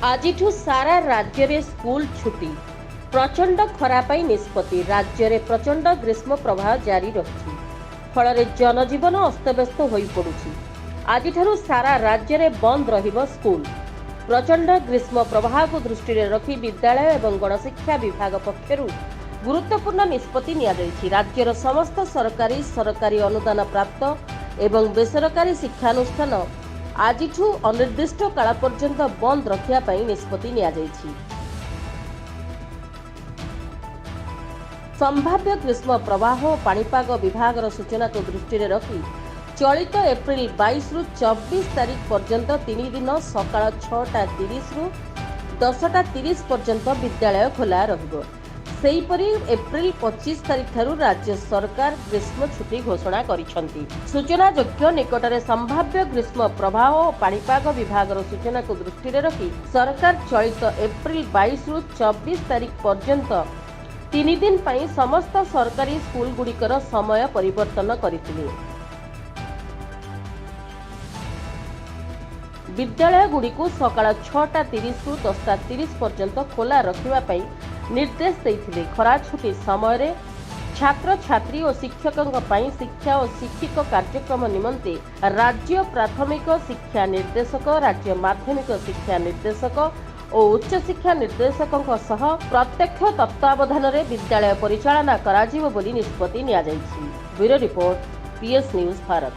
आजिठु सारा राज्य रे स्कूल छुट्टी। प्रचंड खरा पाई निष्पत्ति। राज्य रे प्रचंड ग्रीष्म प्रवाह जारी रही फल जनजीवन अस्तव्यस्त हो पड़ुछि। आजिठारु सारा राज्य रे बंद रहिबो स्कूल। प्रचंड ग्रीष्म प्रवाह को दृष्टि रे रखी विद्यालय एवं गणशिक्षा विभाग पक्षरु गुरुत्वपूर्ण निष्पत्ति निया जायछि। राज्यर समस्त सरकारी अनुदान प्राप्त एवं बेसरकारी शिक्षानुष्ठान आजिठु अनिर्दिष्ट काल पर्यंत बंद रखिया पई निष्पत्ति निया जायछि। संभाव्य ग्रीष्म प्रवाह और पाणीपाग विभाग सूचना को दृष्टि रे रखी चलित एप्रिल 22 रु 24 तारीख पर्यंत 3 दिन सकाळ 6:30 रु 10:30 पर्यंत विद्यालय खोला रहिबो। सेहीपरि एप्रिल 25 तारीख ठारू राज्य सरकार ग्रीष्म छुट्टी घोषणा करिसंती। सूचनायोग्य निकटरे संभाव्य ग्रीष्म प्रवाह और पाणीपाग विभाग सूचना को दृष्टि रे रखी सरकार चलित एप्रिल 22 रु 24 तारीख पर्यंत 3 दिन पई समस्त सरकारी स्कूल गुड़िकर समय परिवर्तन करथिले। विद्यालय गुड़िक सकाळ 6:30 रु 10:30 पर्यंत खोला रखिबा पई निर्देश देथिले। खरा छुट्टी समय रे छात्र छात्री और शिक्षकों पई शिक्षा और शिक्षिक कार्यक्रम निमंते राज्य प्राथमिक शिक्षा निर्देशक, राज्य माध्यमिक शिक्षा निर्देशक और उच्च शिक्षा निर्देशकों सह प्रत्यक्ष तत्वावधान रे विद्यालय परिचालना कराजिबो बोली निष्पत्ति निया जायछि। Bureau report, PS news Bharat.